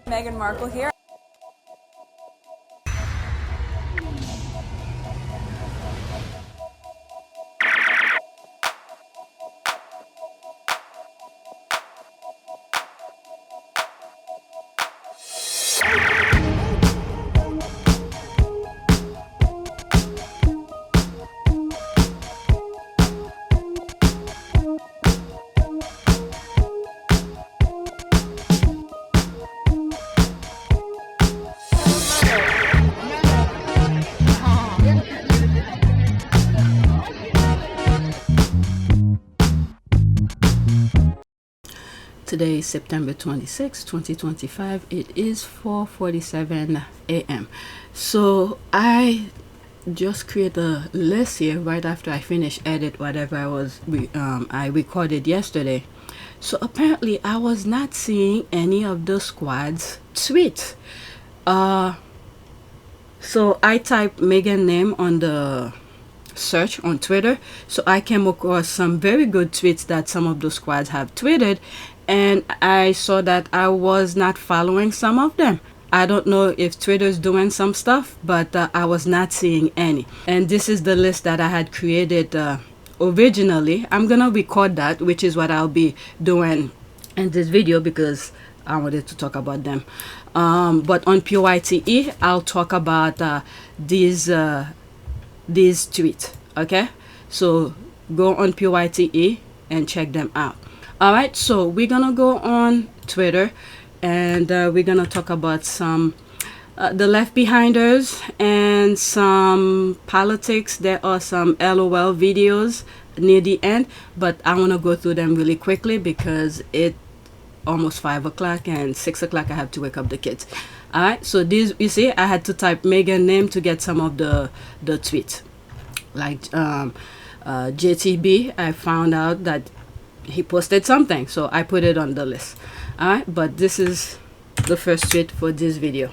Meghan Markle here. Today is September 26, 2025. It is 4:47 a.m. So I just create a list here right after I finish edit whatever I recorded yesterday. So apparently I was not seeing any of the squad's tweets. So I typed Meghan name on the search on Twitter, so I came across some very good tweets that some of the squads have tweeted, and I saw that I was not following some of them. I don't know if Twitter's doing some stuff, but I was not seeing any. And this is the list that I had created originally. I'm gonna record that, which is what I'll be doing in this video because I wanted to talk about them. But on PYTE, I'll talk about these tweets. Okay, so go on PYTE and check them out. All right, so we're gonna go on Twitter and we're gonna talk about some the left behinders and some politics. There are some LOL videos near the end, but I want to go through them really quickly because it's almost 5 o'clock and 6 o'clock I have to wake up the kids. All right, so these, you see, I had to type Meghan name to get some of the tweets. Like JTB, I found out that he posted something, so I put it on the list. All right, but this is the first tweet for this video.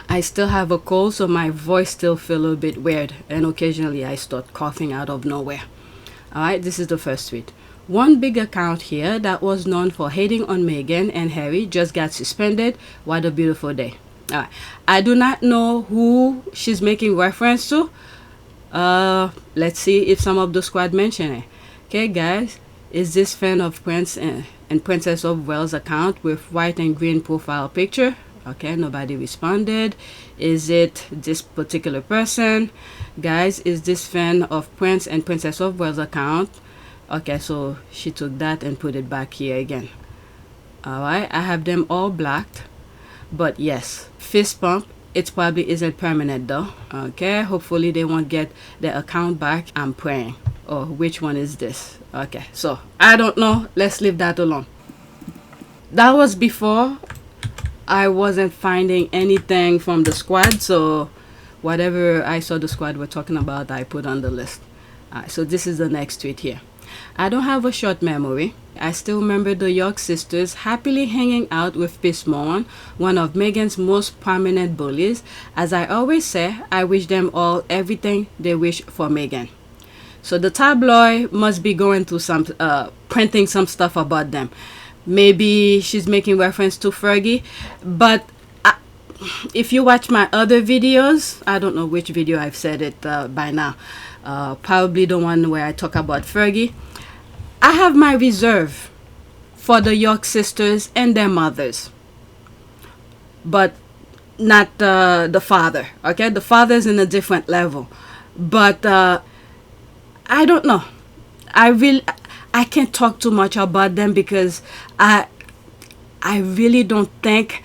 I still have a cold, so my voice still feel a little bit weird, and occasionally I start coughing out of nowhere. All right, this is the first tweet. One big account here that was known for hating on Meghan and Harry just got suspended. What a beautiful day. All right, I do not know who she's making reference to. Let's see if some of the squad mention it. Okay, guys, is this fan of Prince and Princess of Wales account with white and green profile picture? Okay, nobody responded. Is it this particular person? Guys, is this fan of Prince and Princess of Wales account? Okay, so she took that and put it back here again. All right, I have them all blocked. But yes, fist pump, it probably isn't permanent though. Okay, hopefully they won't get their account back. I'm praying. Oh, which one is this? Okay, so I don't know. Let's leave that alone. That was before I wasn't finding anything from the squad, so whatever I saw the squad were talking about, I put on the list. Alright, so this is the next tweet here. I don't have a short memory. I still remember the York sisters happily hanging out with Pismore, one of Meghan's most prominent bullies. As I always say, I wish them all everything they wish for Meghan. So the tabloid must be going through some, printing some stuff about them. Maybe she's making reference to Fergie, but if you watch my other videos, I don't know which video I've said it by now. Probably the one where I talk about Fergie. I have my reserve for the York sisters and their mothers, but not the father. Okay, the father's in a different level, but I don't know. I can't talk too much about them because I really don't think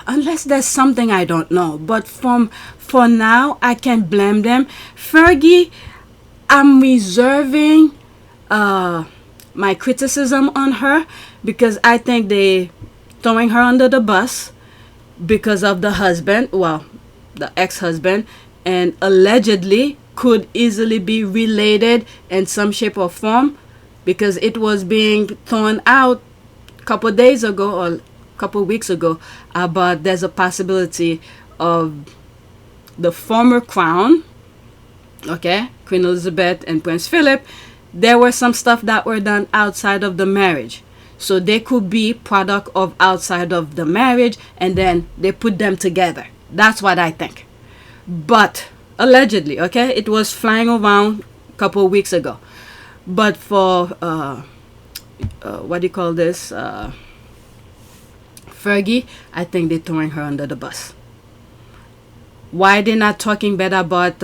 unless there's something I don't know. But for now, I can't blame them. Fergie, I'm reserving my criticism on her because I think they throwing her under the bus because of the husband, well, the ex-husband, and allegedly could easily be related in some shape or form because it was being thrown out a couple days ago or a couple weeks ago about there's a possibility of the former crown, okay, Queen Elizabeth and Prince Philip, there were some stuff that were done outside of the marriage. So they could be product of outside of the marriage, and then they put them together. That's what I think. But allegedly, okay, it was flying around a couple of weeks ago. But for what do you call this, Fergie, I think they're throwing her under the bus. Why they're not talking better about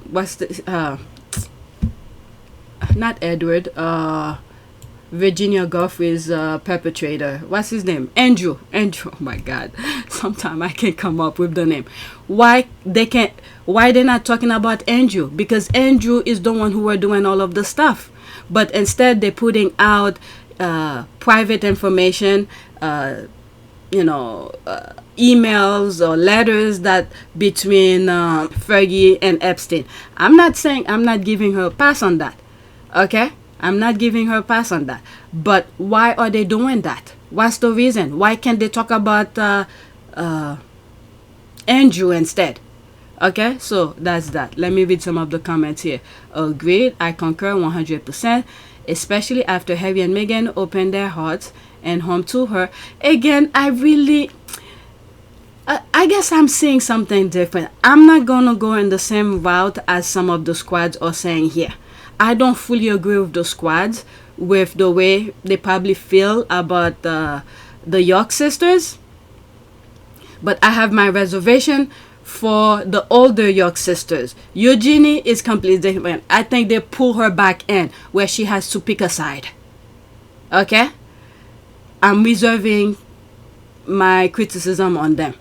what's the not Edward, Virginia Giuffre's perpetrator, what's his name, Andrew, oh my god, sometimes I can't come up with the name. Why they're not talking about Andrew? Because Andrew is the one who were doing all of the stuff, but instead they're putting out private information, emails or letters that between Fergie and Epstein. I'm not saying, I'm not giving her a pass on that, okay? I'm not giving her a pass on that. But why are they doing that? What's the reason? Why can't they talk about Andrew instead? Okay, so that's that. Let me read some of the comments here. Agreed, I concur 100%, especially after Harry and Meghan opened their hearts and home to her. Again, I guess I'm seeing something different. I'm not gonna go in the same route as some of the squads are saying here. I don't fully agree with the squads with the way they probably feel about the York sisters, but I have my reservation for the older York sisters. Eugenie is completely different. I think they pull her back in where she has to pick a side. Okay, I'm reserving my criticism on them.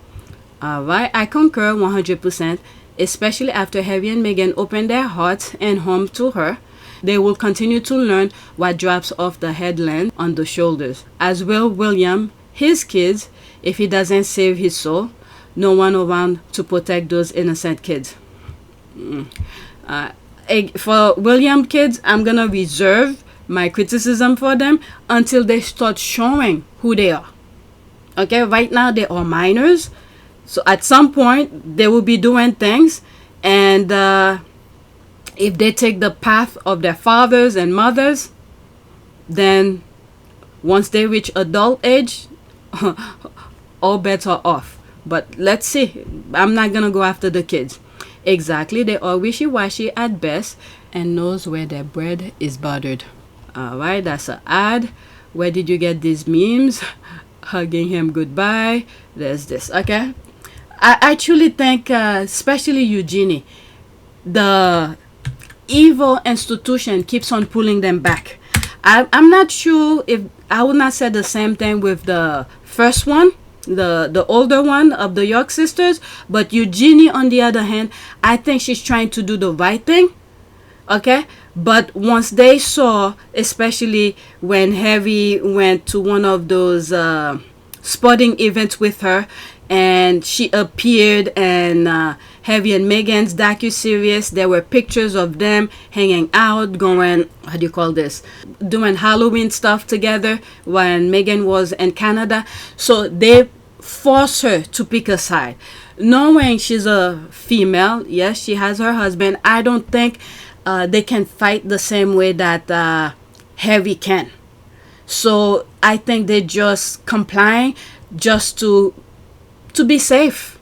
Alright, I concur 100%, especially after Harry and Meghan opened their hearts and home to her. They will continue to learn what drops off the headland on the shoulders. As will William, his kids, if he doesn't save his soul. No one around to protect those innocent kids. For William kids, I'm gonna reserve my criticism for them until they start showing who they are. Okay, right now they are minors. So at some point they will be doing things, and if they take the path of their fathers and mothers, then once they reach adult age, all bets are off. But let's see. I'm not gonna go after the kids. Exactly, they are wishy-washy at best and knows where their bread is buttered. Alright, that's an ad. Where did you get these memes? Hugging him goodbye. There's this. Okay, I actually think especially Eugenie, the evil institution keeps on pulling them back. I'm not sure if I would not say the same thing with the first one, the older one of the York sisters, but Eugenie on the other hand, I think she's trying to do the right thing. Okay, but once they saw, especially when Harry went to one of those sporting events with her, and she appeared in Harry and Meghan's docu-series, there were pictures of them hanging out, going, how do you call this, doing Halloween stuff together when Meghan was in Canada. So they forced her to pick a side, knowing she's a female. Yes, she has her husband. I don't think they can fight the same way that Harry can. So I think they're just complying just to be safe.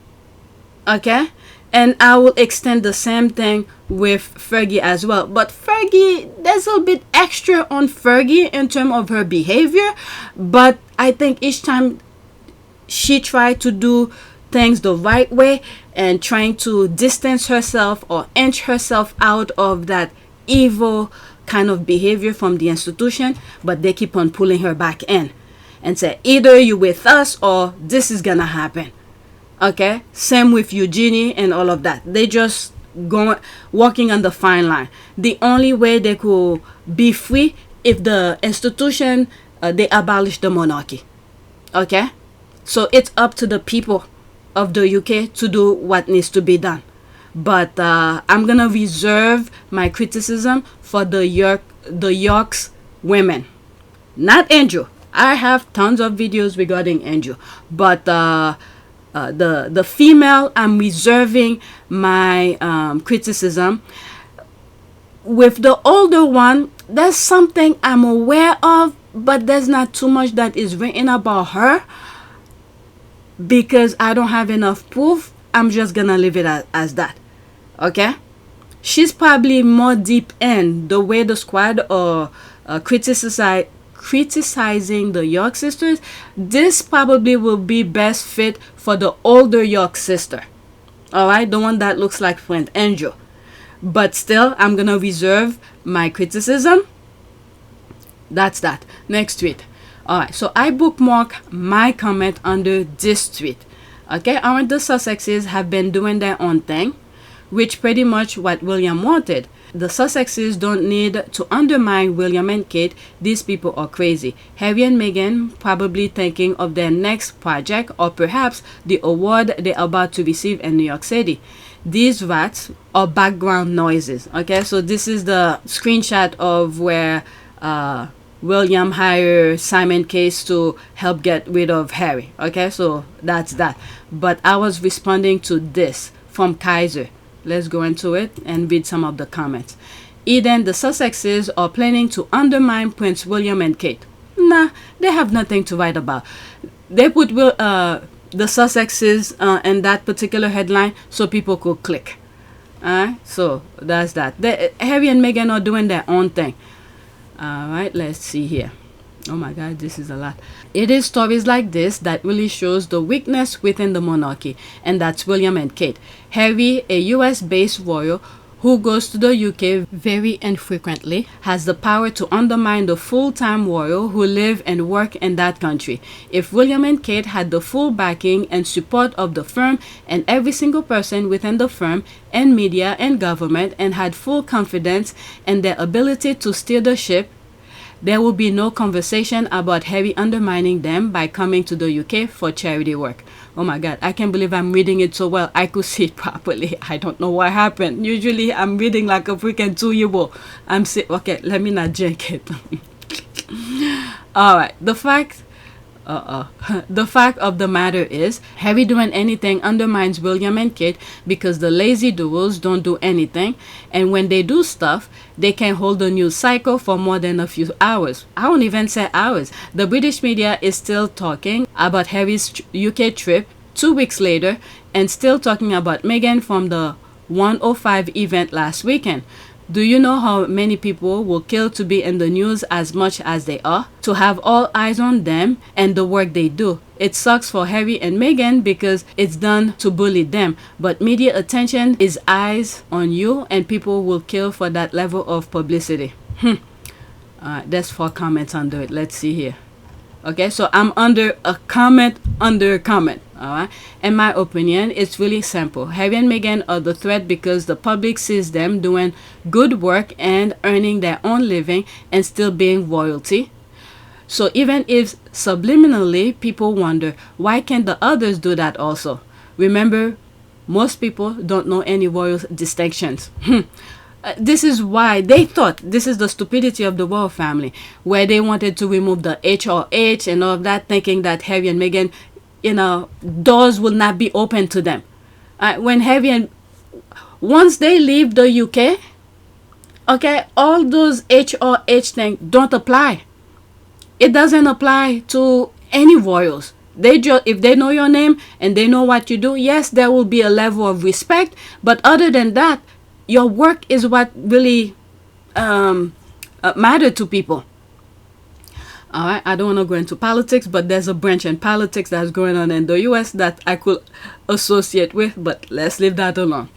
Okay, and I will extend the same thing with Fergie as well. But Fergie, there's a bit extra on Fergie in terms of her behavior, but I think each time she tried to do things the right way and trying to distance herself or inch herself out of that evil kind of behavior from the institution, but they keep on pulling her back in and say, either you with us or this is gonna happen. Okay, same with Eugenie and all of that. They just walking on the fine line. The only way they could be free if the institution they abolish the monarchy. Okay, so it's up to the people of the UK to do what needs to be done. But I'm gonna reserve my criticism for the York's women, not Andrew. I have tons of videos regarding Andrew, but the female, I'm reserving my criticism. With the older one, there's something I'm aware of, but there's not too much that is written about her because I don't have enough proof. I'm just gonna leave it as that. Okay? She's probably more deep in the way the squad are criticizing the York sisters. This probably will be best fit for the older York sister. Alright? The one that looks like Friend Angel. But still, I'm gonna reserve my criticism. That's that. Next tweet. Alright, so I bookmark my comment under this tweet. Okay, aren't the Sussexes have been doing their own thing? Which pretty much what William wanted. The Sussexes don't need to undermine William and Kate. These people are crazy. Harry and Meghan probably thinking of their next project or perhaps the award they're about to receive in New York City. These rats are background noises. Okay, so this is the screenshot of where William hired Simon Case to help get rid of Harry. Okay, so that's that. But I was responding to this from Kaiser. Let's go into it and read some of the comments. Eden, the Sussexes are planning to undermine Prince William and Kate. Nah, they have nothing to write about. They put the Sussexes in that particular headline so people could click. Alright, so that's that. Harry and Meghan are doing their own thing. Alright, let's see here. Oh my god, this is a lot. It is stories like this that really shows the weakness within the monarchy, and that's William and Kate. Harry, a US-based royal who goes to the UK very infrequently, has the power to undermine the full-time royal who live and work in that country. If William and Kate had the full backing and support of the firm and every single person within the firm and media and government and had full confidence in their ability to steer the ship, there will be no conversation about Harry undermining them by coming to the UK for charity work. Oh my god, I can't believe I'm reading it so well. I could see it properly. I don't know what happened. Usually I'm reading like a freaking 2-year-old. Okay, let me not drink it. Alright, the fact of the matter is, Harry doing anything undermines William and Kate because the lazy duos don't do anything, and when they do stuff, they can hold the news cycle for more than a few hours. I won't even say hours. The British media is still talking about Harry's UK trip 2 weeks later and still talking about Meghan from the 105 event last weekend. Do you know how many people will kill to be in the news as much as they are? To have all eyes on them and the work they do. It sucks for Harry and Meghan because it's done to bully them. But media attention is eyes on you and people will kill for that level of publicity. There's 4 comments under it. Let's see here. Okay, so I'm under a comment under a comment. Alright, in my opinion, it's really simple. Harry and Meghan are the threat because the public sees them doing good work and earning their own living and still being royalty. So even if subliminally people wonder, why can't the others do that also? Remember, most people don't know any royal distinctions. This is why they thought, this is the stupidity of the royal family, where they wanted to remove the HRH and all of that, thinking that Harry and Meghan, doors will not be open to them. When Harry and once they leave the UK, okay, all those HRH things don't apply. It doesn't apply to any royals. They just, if they know your name and they know what you do, yes, there will be a level of respect. But other than that, your work is what really matter to people. Alright, I don't want to go into politics, but there's a branch in politics that's going on in the US that I could associate with, but let's leave that alone.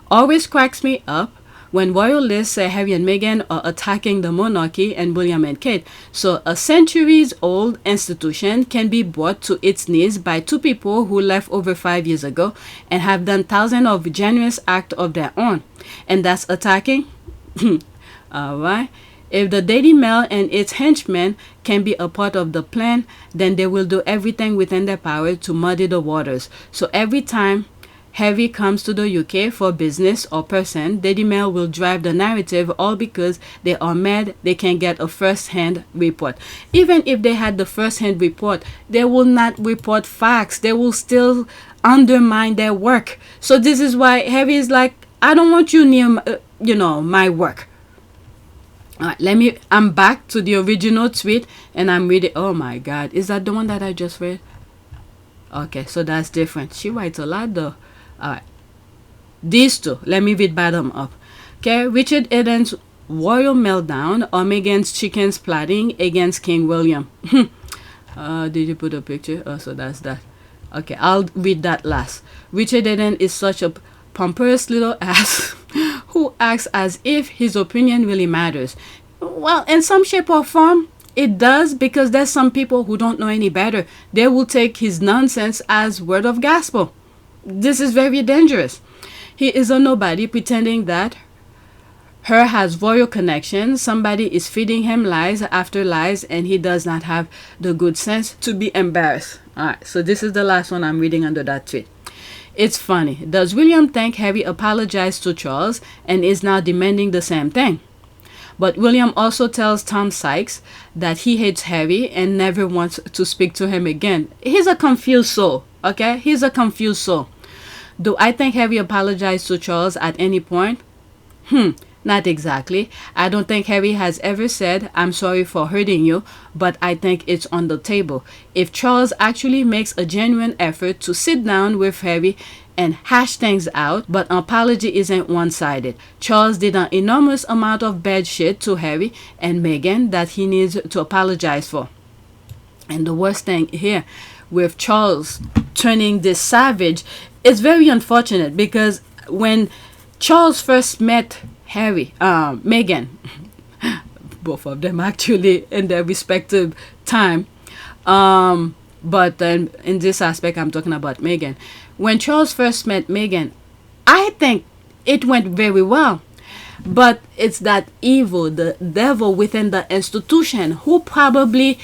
Always cracks me up when royalists say Harry and Meghan are attacking the monarchy and William and Kate. So a centuries-old institution can be brought to its knees by 2 people who left over 5 years ago and have done thousands of generous acts of their own. And that's attacking? Alright. If the Daily Mail and its henchmen can be a part of the plan, then they will do everything within their power to muddy the waters. So every time Harry comes to the UK for business or person, Daily Mail will drive the narrative, all because they are mad they can get a first-hand report. Even if they had the first-hand report, they will not report facts. They will still undermine their work. So this is why Harry is like, I don't want you near, my work. All right, I'm back to the original tweet and I'm reading. Oh my God, is that the one that I just read? Okay, so that's different. She writes a lot though. All right, these two, let me read bottom up. Okay, Richard Eden's royal meltdown or Meghan's chickens plotting against King William. Did you put a picture? Oh, so that's that. Okay, I'll read that last. Richard Eden is such a pompous little ass who acts as if his opinion really matters. Well, in some shape or form, it does, because there's some people who don't know any better. They will take his nonsense as word of gospel. This is very dangerous. He is a nobody pretending that her has royal connections. Somebody is feeding him lies after lies, and he does not have the good sense to be embarrassed. Alright, so this is the last one I'm reading under that tweet. It's funny. Does William think Harry apologized to Charles and is now demanding the same thing? But William also tells Tom Sykes that he hates Harry and never wants to speak to him again. He's a confused soul, okay? He's a confused soul. Do I think Harry apologized to Charles at any point? Not exactly. I don't think Harry has ever said, "I'm sorry for hurting you," but I think it's on the table. If Charles actually makes a genuine effort to sit down with Harry and hash things out, but an apology isn't one-sided. Charles did an enormous amount of bad shit to Harry and Meghan that he needs to apologize for. And the worst thing here, with Charles turning this savage, it's very unfortunate, because when Charles first met Meghan, both of them actually in their respective time, but then in this aspect I'm talking about Meghan. When Charles first met Meghan, I think it went very well, but it's that evil, the devil within the institution, who probably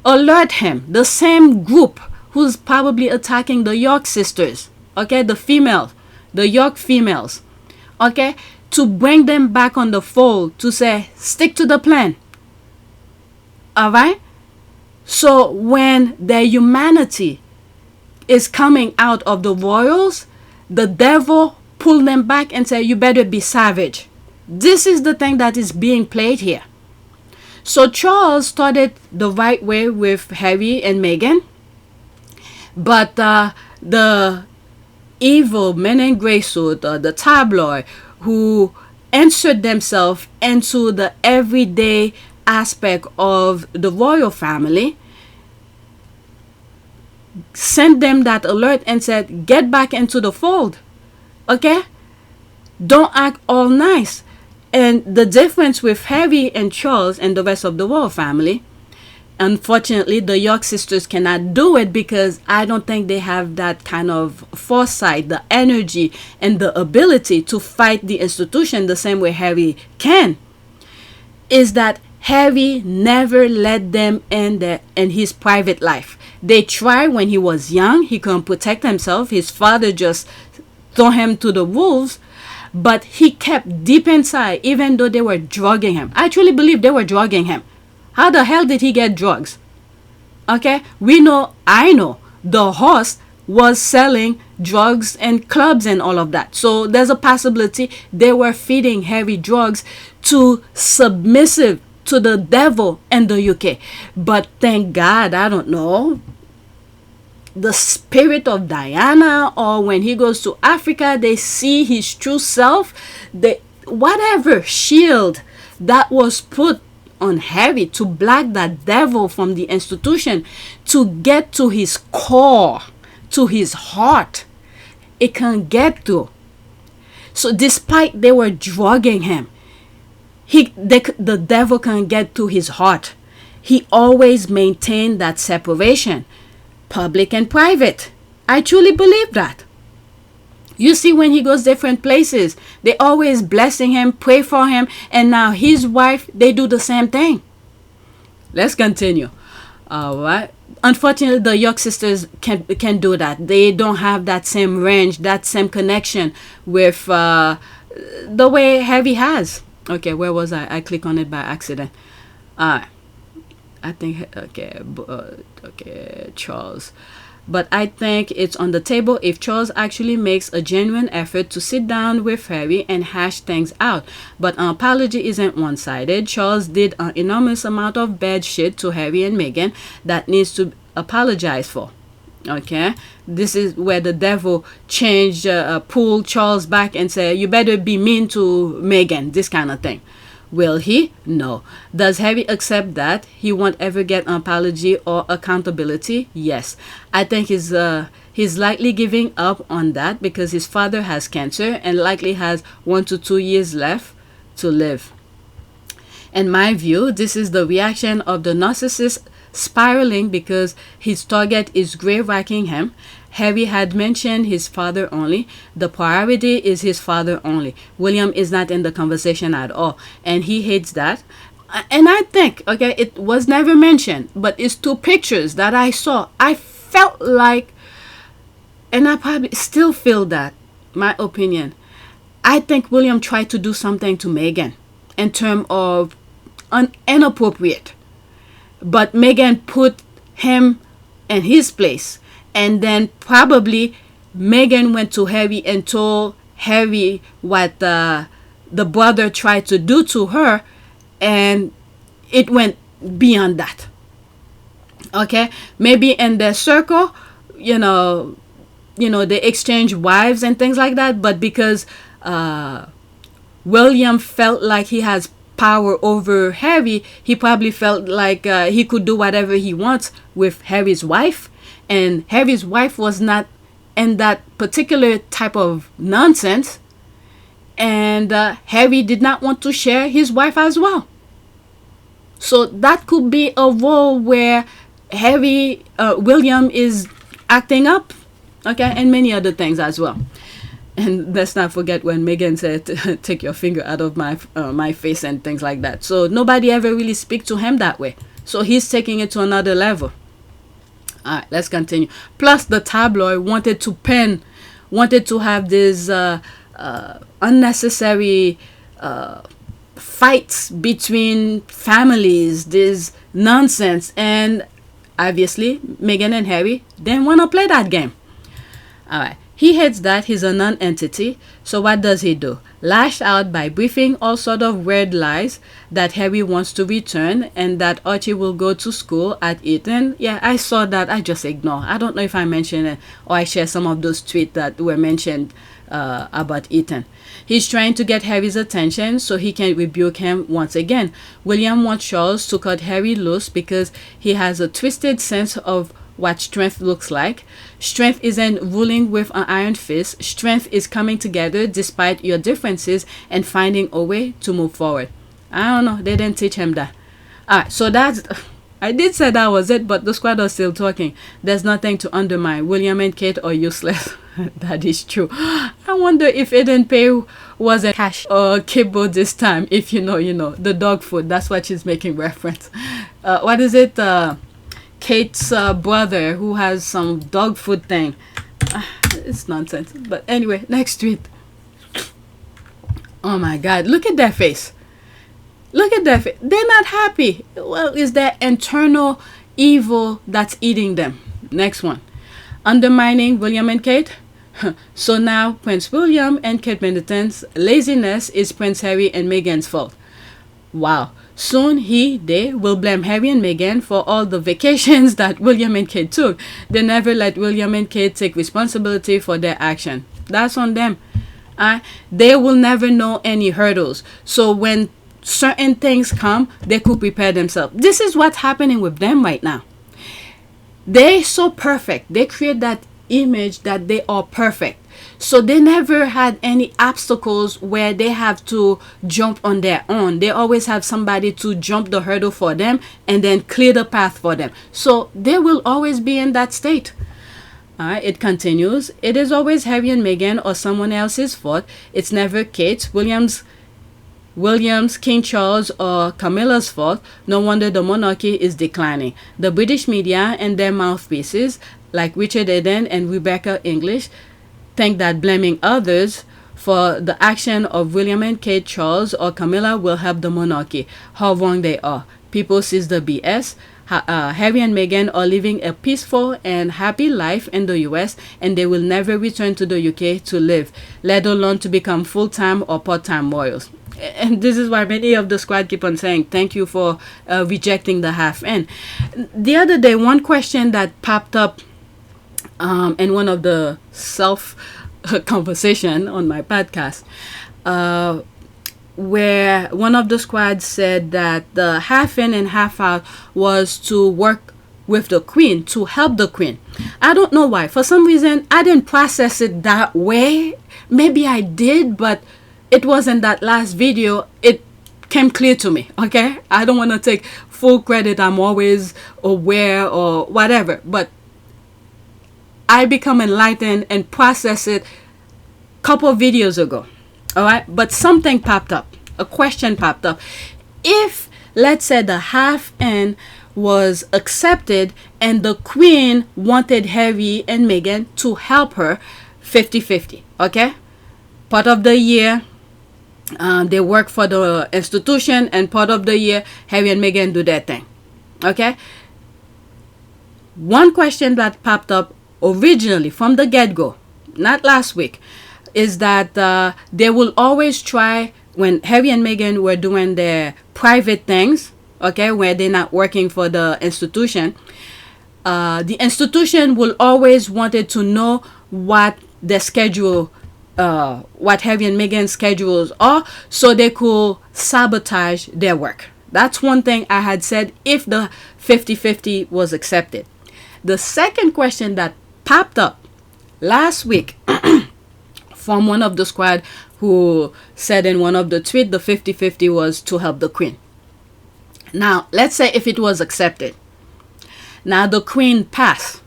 alert him, the same group who's probably attacking the York sisters, okay, the York females, okay, to bring them back on the fold, to say, stick to the plan. All right? So when their humanity is coming out of the royals, the devil pull them back and say, you better be savage. This is the thing that is being played here. So Charles started the right way with Harry and Meghan, but the evil men in grey suit, the tabloid, who insert themselves into the everyday aspect of the royal family, sent them that alert and said, get back into the fold, okay? Don't act all nice. And the difference with Harry and Charles and the rest of the royal family, unfortunately, the York sisters cannot do it, because I don't think they have that kind of foresight, the energy, and the ability to fight the institution the same way Harry can. Is that Harry never let them in his private life. They tried when he was young. He couldn't protect himself. His father just threw him to the wolves. But he kept deep inside, even though they were drugging him. I truly believe they were drugging him. How the hell did he get drugs? Okay, I know the host was selling drugs and clubs and all of that. So there's a possibility they were feeding Harry drugs to submissive to the devil in the UK. But thank God, I don't know, the spirit of Diana, or when he goes to Africa, they see his true self. Whatever shield that was put on Harry to block that devil from the institution, to get to his core, to his heart, it can't get to. So despite they were drugging him, the devil can't get to his heart. He always maintained that separation, public and private. I truly believe that. You see, when he goes different places, they always blessing him, pray for him, and now his wife, they do the same thing. Let's continue. All right. Unfortunately, the York sisters can do that. They don't have that same range, that same connection with the way Harry has. Okay, where was I? I clicked on it by accident. I think, okay, Charles. but I think it's on the table if Charles actually makes a genuine effort to sit down with Harry and hash things out. But an apology isn't one-sided. Charles did an enormous amount of bad shit to Harry and Meghan that needs to apologize for. Okay, this is where the devil changed, pulled Charles back and said, you better be mean to Meghan, this kind of thing. Will he? No. Does Harry accept that he won't ever get an apology or accountability? Yes. I think he's likely giving up on that because his father has cancer and likely has 1 to 2 years left to live. In my view, this is the reaction of the narcissist spiraling because his target is grave-racking him. Harry had mentioned his father only. The priority is his father only. William is not in the conversation at all, and he hates that. And I think, okay, it was never mentioned, but it's 2 pictures that I saw. I felt like, and I probably still feel that, my opinion, I think William tried to do something to Meghan in terms of inappropriate. But Meghan put him in his place. And then probably Meghan went to Harry and told Harry what the brother tried to do to her. And it went beyond that. Okay? Maybe in their circle, they exchange wives and things like that. But because William felt like he has power over Harry, he probably felt like he could do whatever he wants with Harry's wife, and Harry's wife was not in that particular type of nonsense, and Harry did not want to share his wife as well. So that could be a role where William is acting up, okay, and many other things as well. And let's not forget when Meghan said, take your finger out of my face and things like that. So nobody ever really speak to him that way. So he's taking it to another level. All right, let's continue. Plus, the tabloid wanted to have this unnecessary fights between families, this nonsense. And obviously, Meghan and Harry didn't want to play that game. All right. He hates that he's a non-entity, so what does he do? Lash out by briefing all sort of weird lies that Harry wants to return and that Archie will go to school at Eton. Yeah, I saw that. I just ignore. I don't know if I mentioned it or I share some of those tweets that were mentioned about Eton. He's trying to get Harry's attention so he can rebuke him once again. William wants Charles to cut Harry loose because he has a twisted sense of what strength looks like. Strength isn't ruling with an iron fist. Strength is coming together despite your differences and finding a way to move forward. I don't know. They didn't teach him that. Alright, so that's... I did say that was it, but the squad are still talking. There's nothing to undermine. William and Kate are useless. That is true. I wonder if Eden Pay was a cash or kibble this time. If you know, the dog food. That's what she's making reference. What is it? Kate's brother who has some dog food thing. It's nonsense. But anyway, next tweet. Oh my God. Look at their face. Look at their face. They're not happy. Well, it's their internal evil that's eating them. Next one. Undermining William and Kate. So now Prince William and Kate Middleton's laziness is Prince Harry and Meghan's fault. Wow. Soon they will blame Harry and Meghan for all the vacations that William and Kate took. They never let William and Kate take responsibility for their action. That's on them. They will never know any hurdles. So when certain things come, they could prepare themselves. This is what's happening with them right now. They're so perfect. They create that image that they are perfect. So they never had any obstacles where they have to jump on their own. They always have somebody to jump the hurdle for them and then clear the path for them. So they will always be in that state. It continues. It is always Harry and Meghan or someone else's fault. It's never Kate, William's, King Charles, or Camilla's fault. No wonder the monarchy is declining. The British media and their mouthpieces, like Richard Eden and Rebecca English, think that blaming others for the action of William and Kate, Charles, or Camilla will help the monarchy. How wrong they are. People sees the BS. Harry and Meghan are living a peaceful and happy life in the US, and they will never return to the UK to live, let alone to become full-time or part-time royals. And this is why many of the squad keep on saying thank you for rejecting the half-in. The other day, one question that popped up in one of the self conversation on my podcast, where one of the squads said that the half in and half out was to work with the queen, to help the queen. I don't know why. For some reason, I didn't process it that way. Maybe I did, but it wasn't that last video. It came clear to me, okay? I don't want to take full credit. I'm always aware or whatever, but I become enlightened and process it a couple of videos ago. All right, but something popped up. A question popped up. If, let's say, the half-in was accepted and the queen wanted Harry and Meghan to help her 50-50, okay? Part of the year, they work for the institution, and part of the year, Harry and Meghan do their thing, okay? One question that popped up originally from the get-go, not last week, is that they will always try, when Harry and Meghan were doing their private things, okay, where they're not working for the institution, the institution will always wanted to know what the schedule, what Harry and Meghan's schedules are, so they could sabotage their work. That's one thing I had said if the 50-50 was accepted. The second question that popped up last week from one of the squad who said in one of the tweets the 50-50 was to help the queen. Now, let's say if it was accepted. Now the queen passed.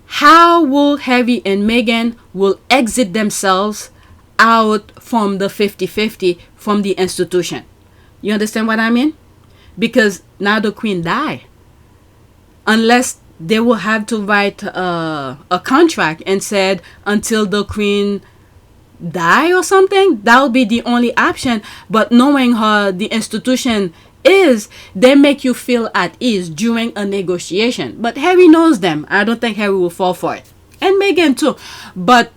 How will Harry and Meghan will exit themselves out from the 50-50 from the institution? You understand what I mean? Because now the queen died. Unless they will have to write a contract and said until the queen die or something. That will be the only option. But knowing how the institution is, they make you feel at ease during a negotiation. But Harry knows them. I don't think Harry will fall for it. And Meghan too. But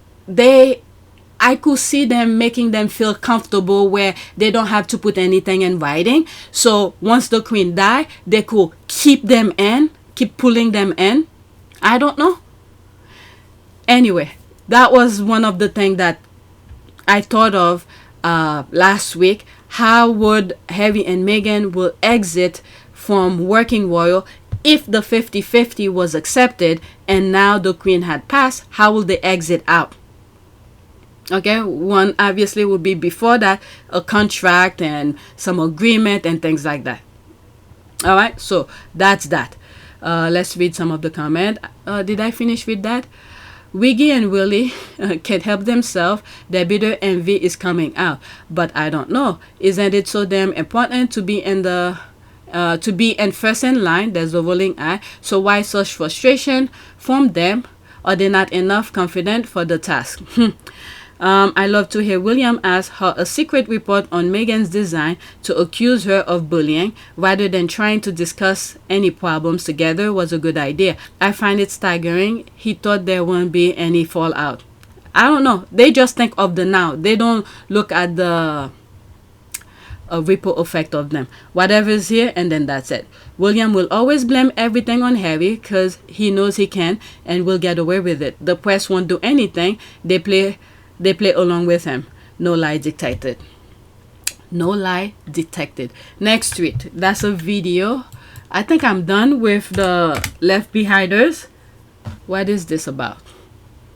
I could see them making them feel comfortable where they don't have to put anything in writing. So once the queen die, they could keep them in. Keep pulling them in. I don't know. Anyway, that was one of the things that I thought of last week. How would Harry and Meghan will exit from working royal if the 50-50 was accepted and now the queen had passed? How will they exit out? Okay, one obviously would be before that a contract and some agreement and things like that. All right, so that's that. Let's read some of the comment. Did I finish with that? Wiggy and Willie can't help themselves. Their bitter envy is coming out. But I don't know. Isn't it so damn important to be in first in line? There's a rolling eye. So why such frustration from them? Are they not enough confident for the task? I love to hear William ask how a secret report on Meghan's design to accuse her of bullying rather than trying to discuss any problems together was a good idea. I find it staggering. He thought there wouldn't be any fallout. I don't know. They just think of the now. They don't look at the ripple effect of them. Whatever's here, and then that's it. William will always blame everything on Harry because he knows he can and will get away with it. The press won't do anything. They play along with him. No lie detected. No lie detected. Next tweet. That's a video. I think I'm done with the left behinders. What is this about?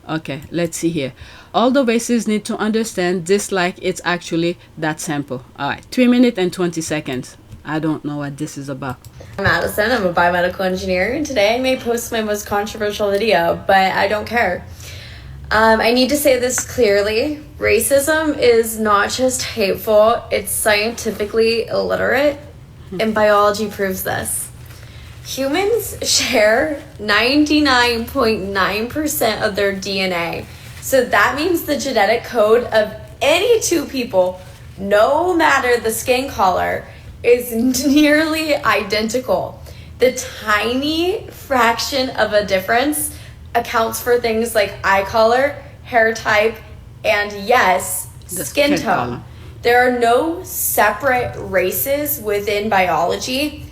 Okay, let's see here. All the races need to understand this like it's actually that simple. All right, 3 minutes and 20 seconds. I don't know what this is about. I'm Madison. I'm a biomedical engineer, and today I may post my most controversial video, but I don't care. I need to say this clearly. Racism is not just hateful, it's scientifically illiterate, and biology proves this. Humans share 99.9% of their DNA. So that means the genetic code of any two people, no matter the skin color, is nearly identical. The tiny fraction of a difference accounts for things like eye color, hair type, and yes, skin tone. There are no separate races within biology.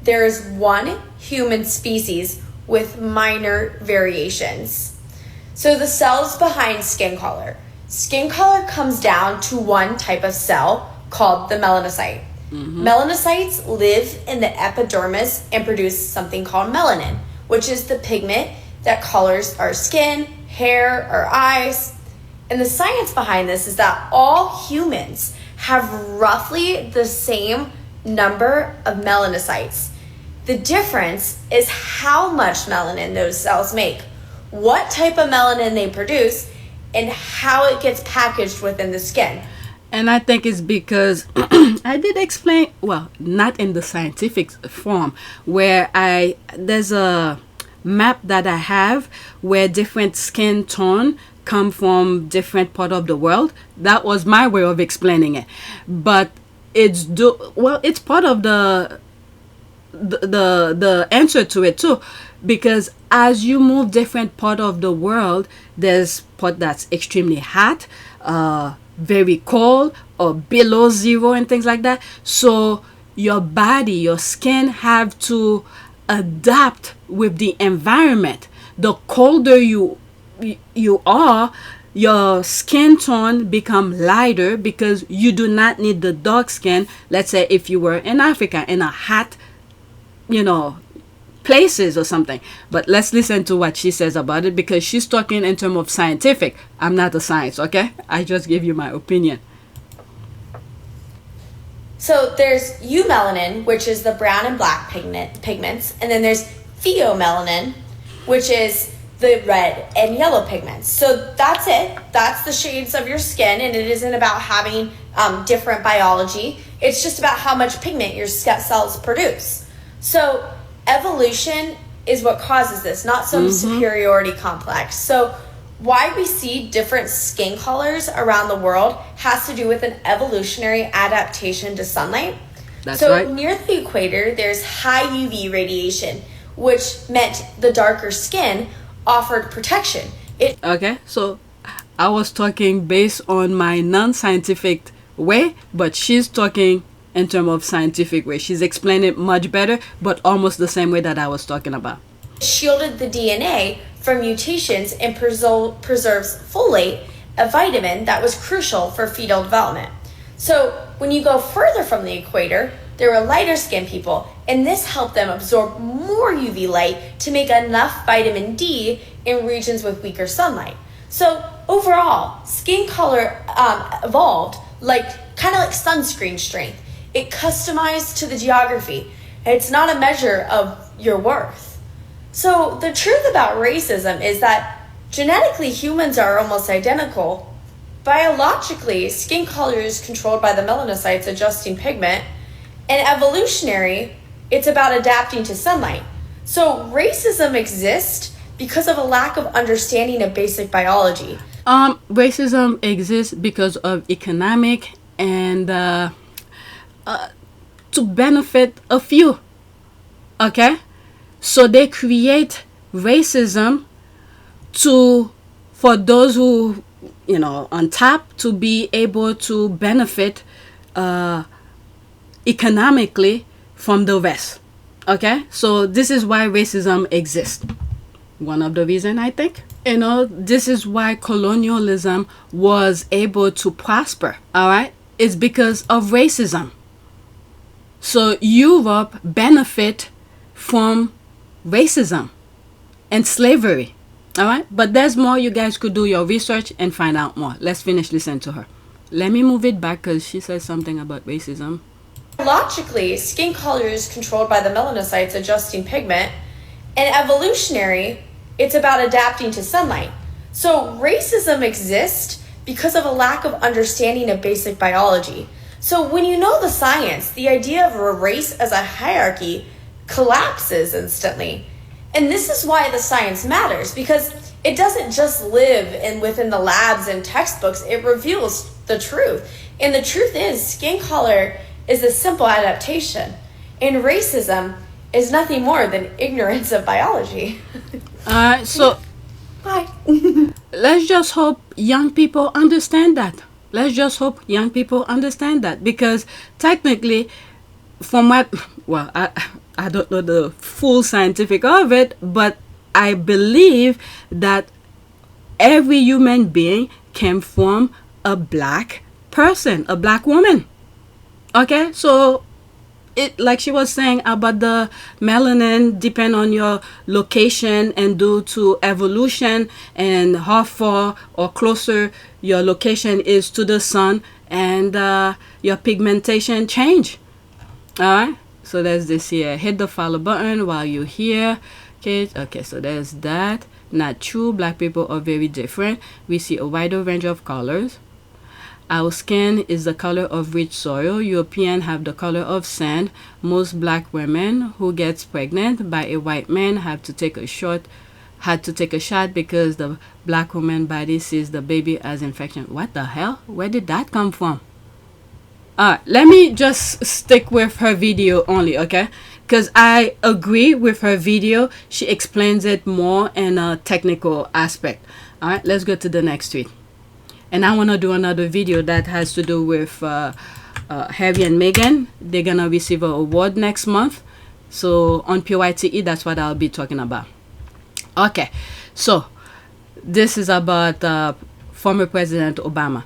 There is one human species with minor variations. So the cells behind skin color. Skin color comes down to one type of cell called the melanocyte. Melanocytes live in the epidermis and produce something called melanin, which is the pigment that colors our skin, hair, our eyes. And the science behind this is that all humans have roughly the same number of melanocytes. The difference is how much melanin those cells make, what type of melanin they produce, and how it gets packaged within the skin. And I think it's because I did explain, well, not in the scientific form, where there's a map that I have where different skin tone come from different part of the world. That was my way of explaining it. But it's part of the answer to it too, because as you move different part of the world, there's part that's extremely hot, very cold, or below zero and things like that. So your body, your skin have to adapt with the environment. The colder you are, your skin tone become lighter because you do not need the dark skin. Let's say if you were in Africa in a hot, places or something. But let's listen to what she says about it, because she's talking in terms of scientific. I'm not a science, okay? I just give you my opinion. So there's eumelanin, which is the brown and black pigments, and then there's pheomelanin, which is the red and yellow pigments. So that's it. That's the shades of your skin, and it isn't about having different biology. It's just about how much pigment your cells produce. So evolution is what causes this, not some superiority complex. So why we see different skin colors around the world has to do with an evolutionary adaptation to sunlight. That's right. So near the equator, there's high UV radiation, which meant the darker skin offered protection. Okay, so I was talking based on my non-scientific way, but she's talking in terms of scientific way. She's explained it much better, but almost the same way that I was talking about. It shielded the DNA from mutations and preserves folate, a vitamin that was crucial for fetal development. So when you go further from the equator, there were lighter skinned people, and this helped them absorb more UV light to make enough vitamin D in regions with weaker sunlight. So overall, skin color evolved kind of like sunscreen strength. It customized to the geography. It's not a measure of your worth. So the truth about racism is that genetically humans are almost identical. Biologically, skin color is controlled by the melanocytes adjusting pigment. And evolutionary, it's about adapting to sunlight. So racism exists because of a lack of understanding of basic biology. Racism exists because of economic and to benefit a few. Okay? So they create racism for those who, on top, to be able to benefit economically from the rest. Okay? So this is why racism exists. One of the reasons, I think. This is why colonialism was able to prosper. All right? It's because of racism. So Europe benefit from racism and slavery. All right? But there's more. You guys could do your research and find out more. Let's finish listening to her. Let me move it back because she said something about racism. Biologically, skin color is controlled by the melanocytes adjusting pigment. And evolutionary, it's about adapting to sunlight. So racism exists because of a lack of understanding of basic biology. So when you know the science, the idea of a race as a hierarchy collapses instantly. And this is why the science matters, because it doesn't just live within the labs and textbooks, it reveals the truth. And the truth is, skin color is a simple adaptation. And racism, is nothing more than ignorance of biology. So Bye. let's just hope young people understand that. Let's just hope young people understand that, because technically, from what, well, I don't know the full scientific of it, but I believe that every human being came from a black person, a black woman. Okay, so it, like she was saying about the melanin depend on your location and due to evolution and how far or closer your location is to the sun, and your pigmentation change. All right, so there's this here. Hit the follow button while you're here. Okay, so there's that. Not true. Black people are very different. We see a wider range of colors. Our skin is the color of rich soil. Europeans have the color of sand. Most black women who gets pregnant by a white man had to take a shot because the black woman body sees the baby as infection. What the hell? Where did that come from? Alright, let me just stick with her video only, okay? Because I agree with her video. She explains it more in a technical aspect. Alright, let's go to the next tweet. And I want to do another video that has to do with Harry and Meghan. They're going to receive an award next month. So on PYTE, that's what I'll be talking about. Okay, so this is about former President Obama.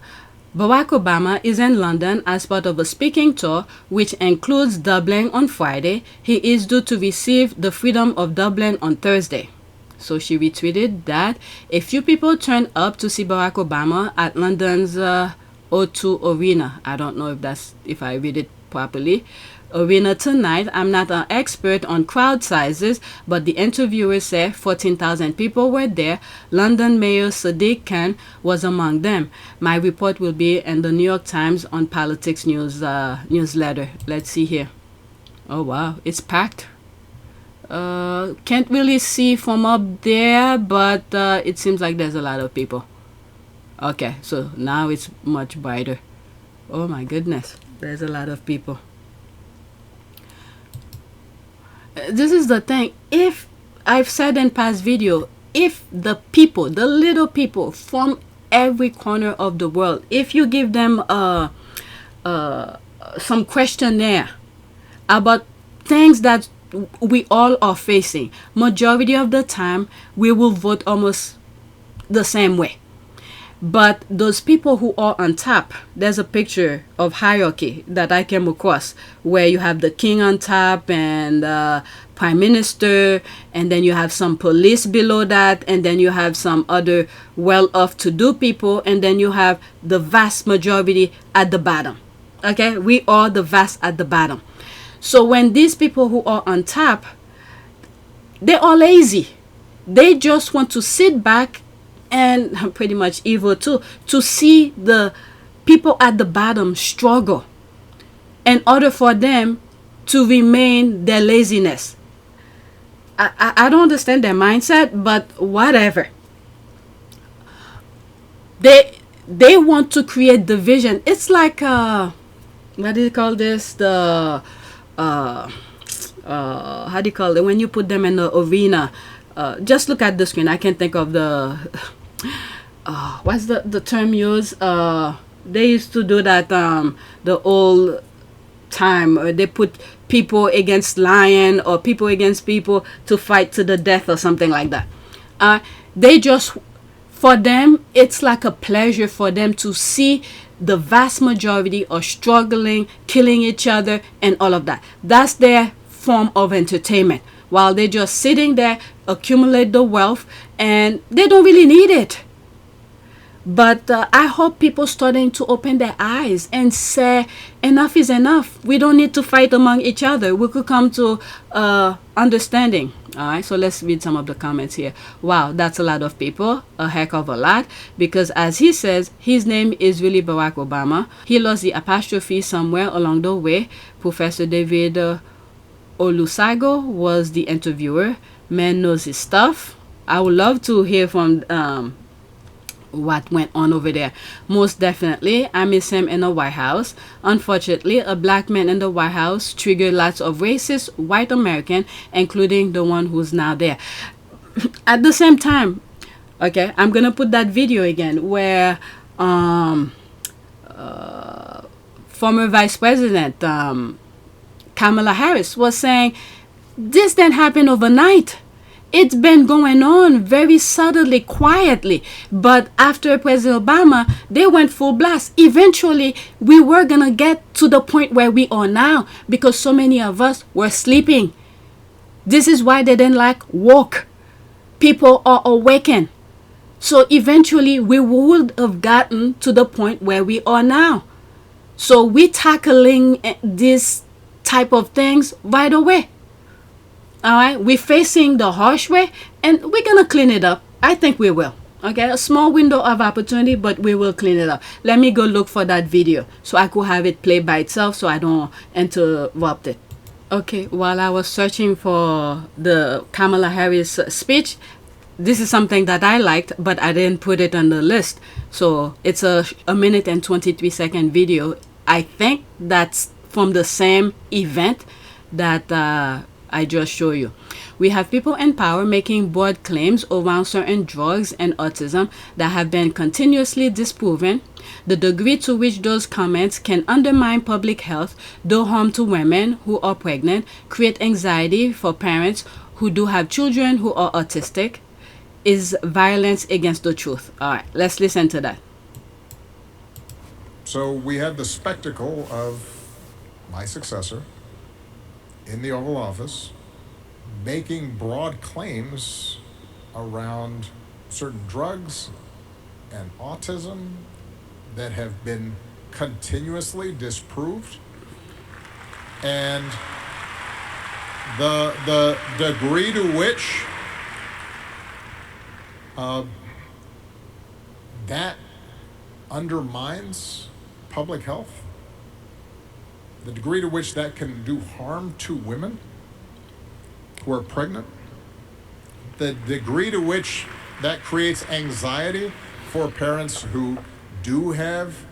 Barack Obama is in London as part of a speaking tour, which includes Dublin on Friday. He is due to receive the Freedom of Dublin on Thursday. So she retweeted that a few people turned up to see Barack Obama at London's O2 Arena. I don't know if I read it properly. Arena tonight. I'm not an expert on crowd sizes, but the interviewer said 14,000 people were there. London Mayor Sadiq Khan was among them. My report will be in the New York Times on Politics newsletter. Let's see here. Oh wow, it's packed. Can't really see from up there, but it seems like there's a lot of people. Okay, so now it's much brighter. Oh my goodness, there's a lot of people. This is the thing. If I've said in past video, if the people, the little people from every corner of the world, if you give them some questionnaire about things that we all are facing, majority of the time we will vote almost the same way. But those people who are on top, there's a picture of hierarchy that I came across where you have the king on top and prime minister, and then you have some police below that, and then you have some other well-off to-do people, and then you have the vast majority at the bottom. Okay, we are the vast at the bottom. So when these people who are on top, they are lazy. They just want to sit back, and pretty much evil too, to see the people at the bottom struggle in order for them to remain their laziness. I don't understand their mindset, but whatever. They want to create division. It's like what do you call this? The how do you call it when you put them in the arena? Just look at the screen. I can't think of the what's the term used. They used to do that the old time. They put people against lion or people against people to fight to the death or something like that. They just, for them, it's like a pleasure for them to see the vast majority are struggling, killing each other, and all of that. That's their form of entertainment. While they're just sitting there, accumulate the wealth, and they don't really need it. But I hope people starting to open their eyes and say enough is enough. We don't need to fight among each other. We could come to understanding. All right, so let's read some of the comments here. Wow, that's a lot of people, a heck of a lot, because as he says, his name is really Barack Obama. He lost the apostrophe somewhere along the way. Professor David Olusago was the interviewer. Man knows his stuff. I would love to hear from what went on over there. Most definitely, I miss him in the White House. Unfortunately, a black man in the White House triggered lots of racist white American, including the one who's now there. At the same time, okay, I'm gonna put that video again where former Vice President Kamala Harris was saying this didn't happen overnight. It's been going on very subtly, quietly. But after President Obama, they went full blast. Eventually, we were going to get to the point where we are now because so many of us were sleeping. This is why they didn't like woke. People are awakened. So eventually, we would have gotten to the point where we are now. So we're tackling this type of things right away. All right, we're facing the harsh way and we're going to clean it up. I think we will. Okay, a small window of opportunity, but we will clean it up. Let me go look for that video so I could have it play by itself so I don't interrupt it. Okay, while I was searching for the Kamala Harris speech, this is something that I liked, but I didn't put it on the list. So it's a minute and 23-second video. I think that's from the same event that I just showed you. We have people in power making broad claims around certain drugs and autism that have been continuously disproven. The degree to which those comments can undermine public health, do harm to women who are pregnant, create anxiety for parents who do have children who are autistic, is violence against the truth. All right, let's listen to that. So we had the spectacle of my successor in the Oval Office making broad claims around certain drugs and autism that have been continuously disproved. And the degree to which that undermines public health, the degree to which that can do harm to women who are pregnant, the degree to which that creates anxiety for parents who do have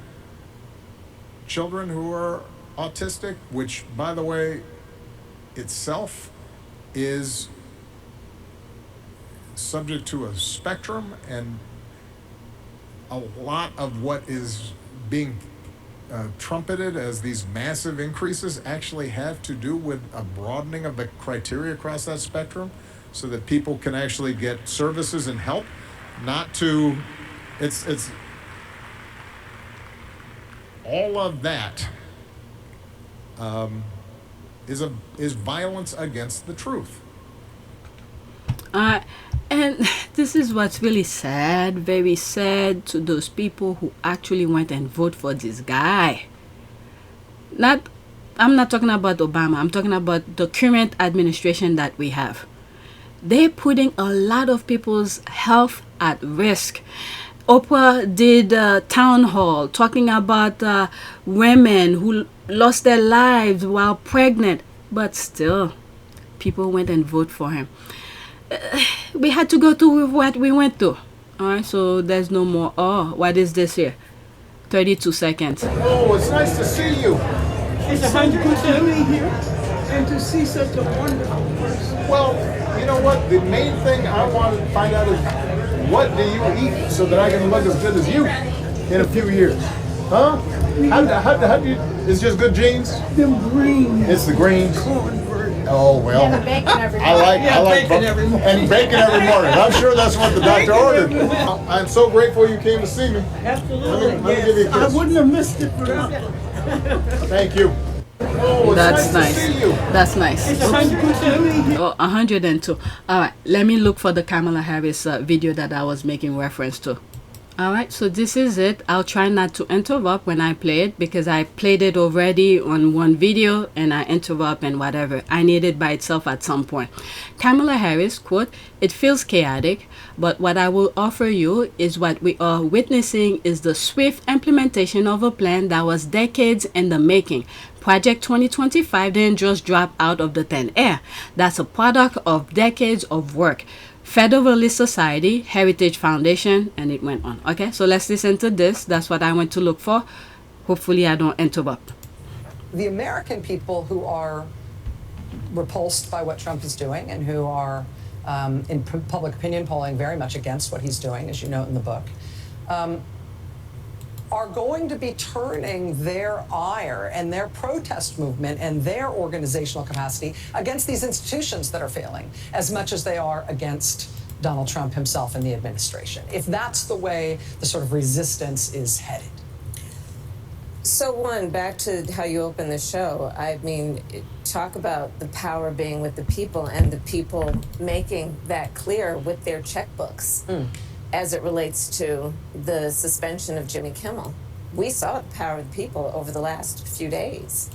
children who are autistic, which, by the way, itself is subject to a spectrum, and a lot of what is being trumpeted as these massive increases actually have to do with a broadening of the criteria across that spectrum so that people can actually get services and help, not to, it's all of that is violence against the truth. And this is what's really sad, very sad to those people who actually went and vote for this guy. I'm not talking about Obama. I'm talking about the current administration that we have. They're putting a lot of people's health at risk. Oprah did a town hall talking about women who lost their lives while pregnant, but still, people went and voted for him. We had to go through what we went through. All right, so there's no more. Oh, what is this here? 32 seconds. Oh, it's nice to see you. It's so good to be here and to see such a wonderful person. Well, you know what? The main thing I want to find out is what do you eat so that I can look as good as you in a few years? Huh? How do you? It's just good genes. Them greens. It's the greens. Cornbread. Oh well. And the bacon every I like bacon every morning. and bacon every morning. I'm sure that's what the doctor ordered. I'm so grateful you came to see me. Absolutely. Let me give you a I kiss. wouldn't have missed it for nothing. Thank you. Oh, it's That's nice. To see you. That's nice. It's 100%. Oh, 102. All right, let me look for the Kamala Harris video that I was making reference to. All right, so this is it. I'll try not to interrupt when I play it because I played it already on one video and I interrupt and whatever. I need it by itself at some point. Kamala Harris, quote, "It feels chaotic, but what I will offer you is what we are witnessing is the swift implementation of a plan that was decades in the making. Project 2025 didn't just drop out of the thin air. That's a product of decades of work. Federalist Society, Heritage Foundation, and it went on. Okay, so let's listen to this. That's what I went to look for. Hopefully I don't interrupt. The American people who are repulsed by what Trump is doing and who are in public opinion polling very much against what he's doing, as you note in the book, are going to be turning their ire and their protest movement and their organizational capacity against these institutions that are failing as much as they are against Donald Trump himself and the administration, if that's the way the sort of resistance is headed. So, one, back to how you opened the show, I mean, talk about the power being with the people and the people making that clear with their checkbooks as it relates to the suspension of Jimmy Kimmel. We saw the power of the people over the last few days,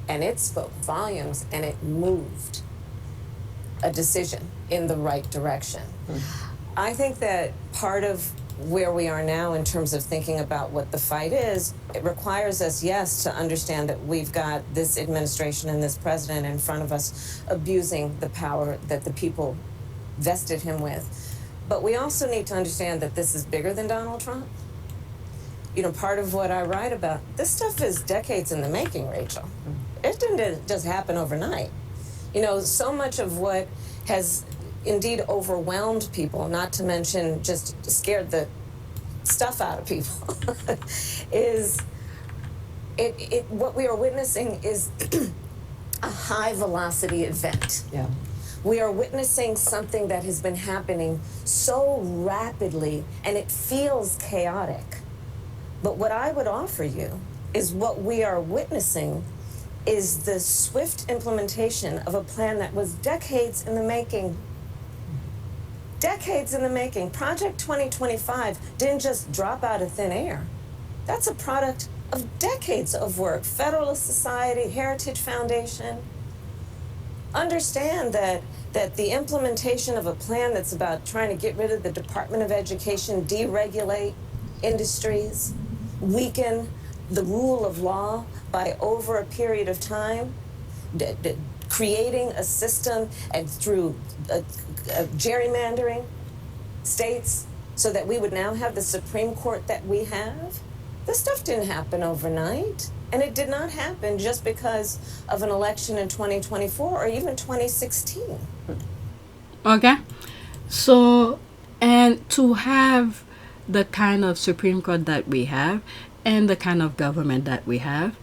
and it spoke volumes, and it moved a decision in the right direction. I think that part of where we are now in terms of thinking about what the fight is, it requires us, yes, to understand that we've got this administration and this president in front of us abusing the power that the people vested him with. But we also need to understand that this is bigger than Donald Trump. You know, part of what I write about, this stuff is decades in the making, Rachel. It didn't just happen overnight. You know, so much of what has indeed overwhelmed people, not to mention just scared the stuff out of people, is what we are witnessing is a high velocity event. Yeah. We are witnessing something that has been happening so rapidly, and it feels chaotic. But what I would offer you is what we are witnessing is the swift implementation of a plan that was decades in the making. Decades in the making. Project 2025 didn't just drop out of thin air. That's a product of decades of work. Federalist Society, Heritage Foundation. Understand that the implementation of a plan that's about trying to get rid of the Department of Education, deregulate industries, weaken the rule of law by over a period of time, creating a system and through gerrymandering states so that we would now have the Supreme Court that we have. This stuff didn't happen overnight. And it did not happen just because of an election in 2024 or even 2016. Okay, so, and to have the kind of Supreme Court that we have and the kind of government that we have,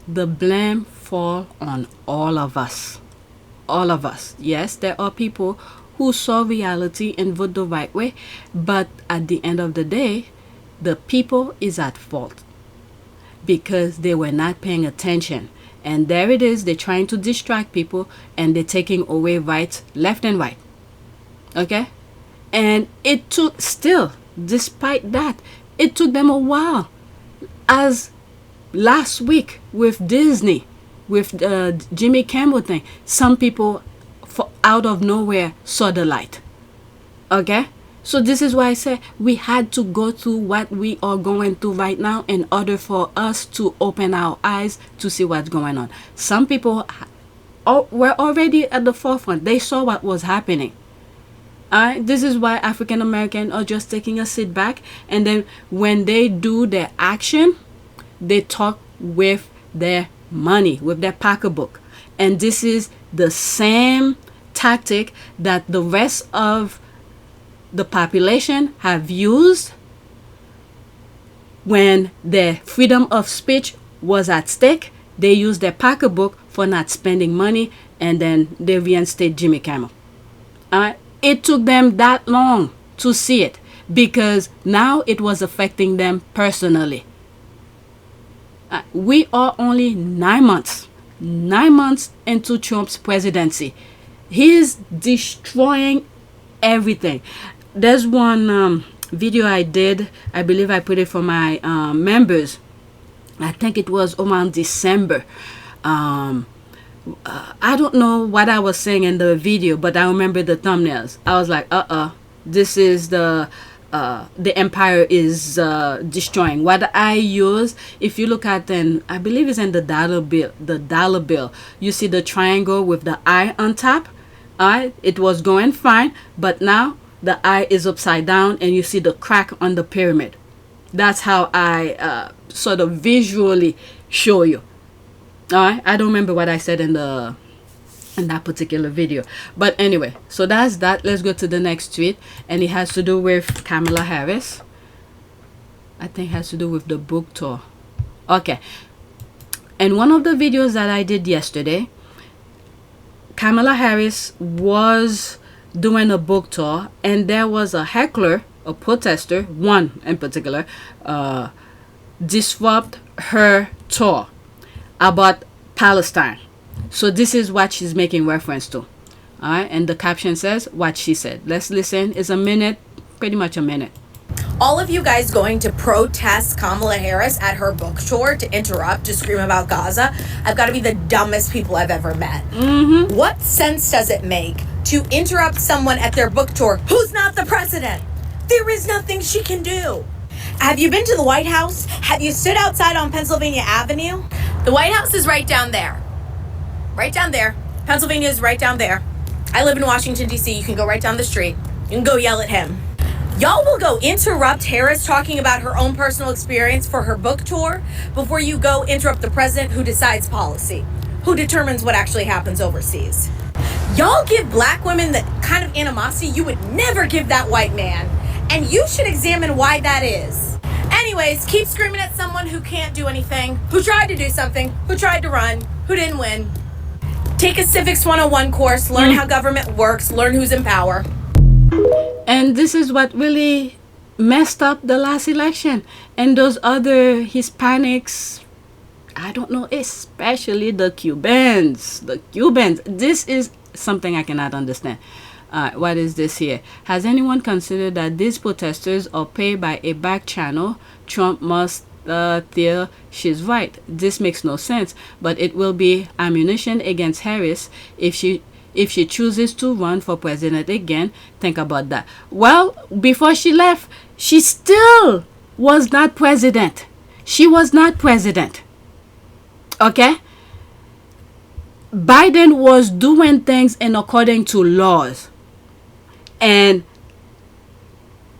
the blame fall on all of us. All of us. Yes, there are people who saw reality and vote the right way, but at the end of the day, the people is at fault because they were not paying attention. And there it is, they're trying to distract people and they're taking away rights left and right. Okay? And it took, still, despite that, it took them a while. As last week with Disney, with Jimmy Kimmel thing, some people out of nowhere saw the light. Okay? So this is why I say we had to go through what we are going through right now in order for us to open our eyes to see what's going on. Some people were already at the forefront. They saw what was happening. This is why African Americans are just taking a sit back, and then when they do their action, they talk with their money, with their pocketbook. And this is the same tactic that the rest of the population have used when their freedom of speech was at stake. They used their pocketbook for not spending money, and then they reinstate Jimmy Kimmel. It took them that long to see it because now it was affecting them personally. We are only 9 months into Trump's presidency. He is destroying everything. There's one video I did, I believe I put it for my members. I think it was around December. I don't know what I was saying in the video, but I remember the thumbnails. I was like, this is the empire is destroying. What I use, if you look at then, I believe it's in the dollar bill. You see the triangle with the eye on top. It was going fine, but now the eye is upside down and you see the crack on the pyramid. That's how I sort of visually show you. All right, I don't remember what I said in that particular video, but anyway, so that's that. Let's go to the next tweet, and it has to do with Kamala Harris. I think it has to do with the book tour. Okay, and one of the videos that I did yesterday, Kamala Harris was doing a book tour, and there was a heckler, a protester, one in particular, disrupt her tour about Palestine. So this is what she's making reference to. All right, and the caption says what she said. Let's listen. It's a minute, pretty much a minute. All of you guys going to protest Kamala Harris at her book tour to interrupt, to scream about Gaza, I've got to be the dumbest people I've ever met. What sense does it make to interrupt someone at their book tour who's not the president? There is nothing she can do. Have you been to the White House? Have you stood outside on Pennsylvania Avenue? The White House is right down there. Right down there. Pennsylvania is right down there. I live in Washington, D.C. You can go right down the street. You can go yell at him. Y'all will go interrupt Harris talking about her own personal experience for her book tour before you go interrupt the president who decides policy, who determines what actually happens overseas. Y'all give black women the kind of animosity you would never give that white man, and you should examine why that is. Anyways, keep screaming at someone who can't do anything, who tried to do something, who tried to run, who didn't win. Take a Civics 101 course, learn how government works, learn who's in power. And this is what really messed up the last election. And those other Hispanics, I don't know, especially the Cubans. This is something I cannot understand. What is this here? Has anyone considered that these protesters are paid by a back channel? Trump must feel she's right. This makes no sense, but it will be ammunition against Harris if she chooses to run for president again. Think about that. Well, before she left, she still was not president. She was not president. Okay? Biden was doing things in according to laws. And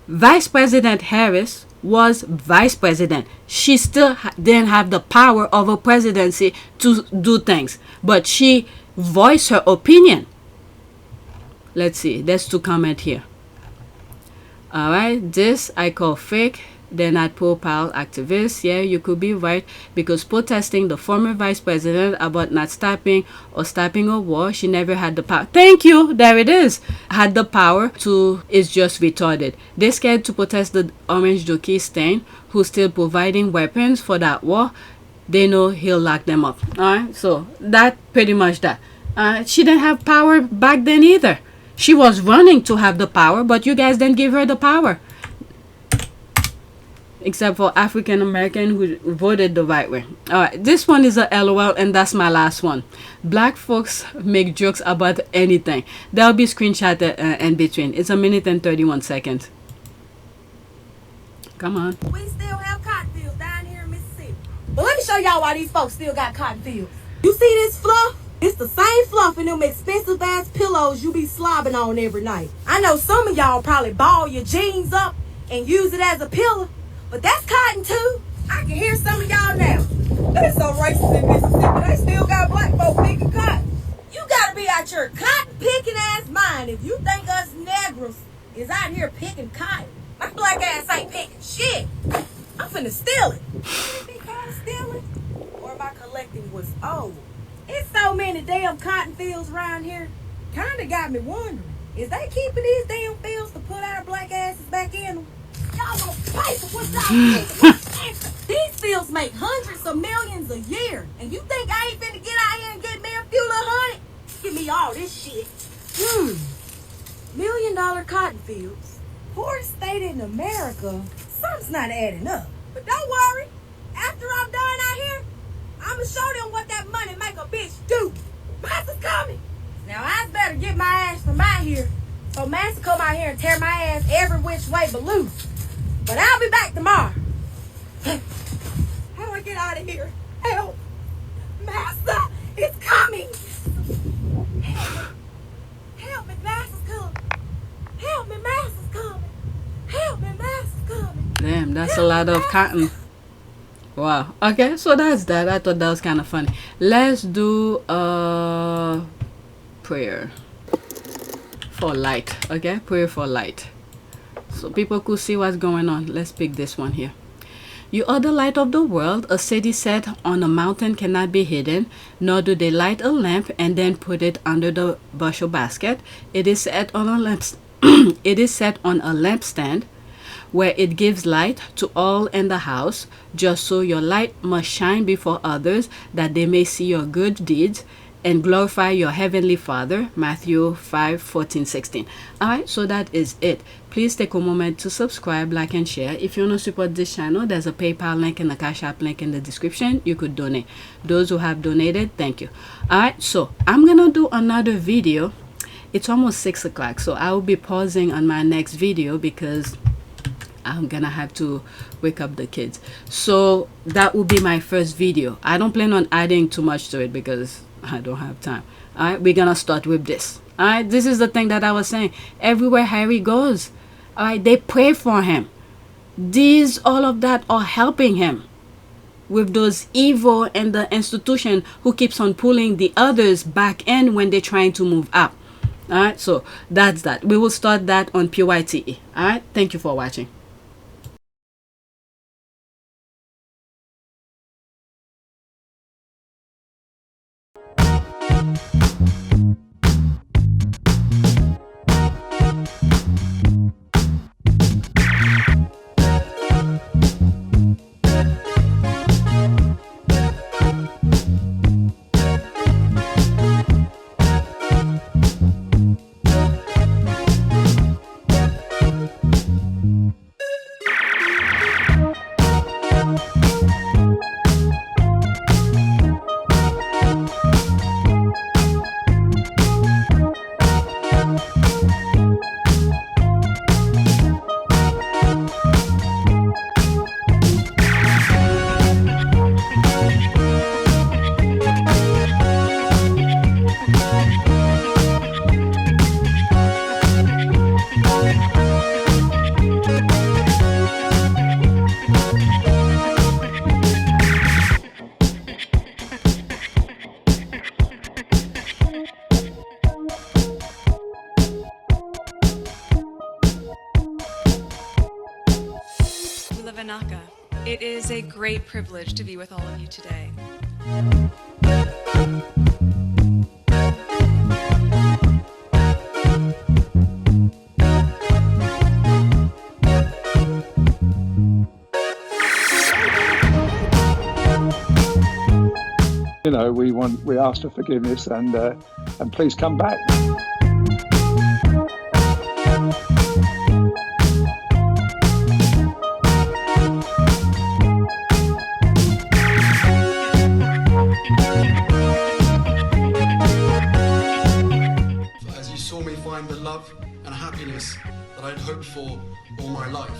Vice President Harris was vice president. She still didn't have the power of a presidency to do things. But she voiced her opinion. Let's see. There's two comments here. Alright. This I call fake. They're not pro-pal activists. Yeah, you could be right, because protesting the former vice president about not stopping a war, she never had the power. Thank you. There it is. Had the power to, is just retarded. They're scared to protest the orange jockey Stain, who's still providing weapons for that war. They know he'll lock them up. Alright, so that pretty much that. She didn't have power back then either. She was running to have the power, but you guys didn't give her the power. Except for African American who voted the right way. Alright, this one is a LOL, and that's my last one. Black folks make jokes about anything. There'll be screenshot in between. It's a minute and 31 seconds. Come on. We still have cotton fields down here in Mississippi. But let me show y'all why these folks still got cotton fields. You see this fluff? It's the same fluff in them expensive ass pillows you be slobbing on every night. I know some of y'all probably ball your jeans up and use it as a pillow, but that's cotton too. I can hear some of y'all now. They're so racist in Mississippi, they still got black folk picking cotton. You gotta be out your cotton picking ass mind if you think us Negroes is out here picking cotton. My black ass ain't picking shit. I'm finna steal it. You think I'm stealing? Or am I collecting what's old? It's so many damn cotton fields around here. Kinda got me wondering, is they keeping these damn fields to put our black asses back in them? Y'all gonna pay for what y'all taking. These fields make hundreds of millions a year. And you think I ain't finna get out here and get me a few little honey? Give me all this shit. $1 million cotton fields. Poorest state in America. Something's not adding up. But don't worry. After I'm done out here, I'ma show them what that money make a bitch do. Master's coming. Now I better get my ass from out here, so Master come out here and tear my ass every which way but loose. But I'll be back tomorrow. How do I get out of here? Help! Master is coming. Help me, Master's coming. Help me, Master. takes a lot of cotton. Wow. Okay, so that's that. I thought that was kind of funny. Let's do a prayer for light. Okay, prayer for light, so people could see what's going on. Let's pick this one here. You are the light of the world. A city set on a mountain cannot be hidden, nor do they light a lamp and then put it under the bushel basket. It is set on a lamp. It is set on a lampstand, where it gives light to all in the house. Just so your light must shine before others, that they may see your good deeds and glorify your heavenly Father. Matthew 5:14-16. Alright, so that is it. Please take a moment to subscribe, like, and share. If you want to support this channel, there's a PayPal link and a Cash App link in the description. You could donate. Those who have donated, thank you. Alright, so I'm gonna do another video. It's almost 6 o'clock, so I will be pausing on my next video because I'm gonna have to wake up the kids. So that will be my first video. I don't plan on adding too much to it because I don't have time. Alright, we're gonna start with this. Alright, this is the thing that I was saying. Everywhere Harry goes, alright, they pray for him. These, all of that are helping him with those evil and the institution who keeps on pulling the others back in when they're trying to move up. Alright, so that's that. We will start that on PYTE. Alright, thank you for watching. It is a great privilege to be with all of you today. You know, we ask for forgiveness and please come back. As you saw me find the love and happiness that I'd hoped for all my life.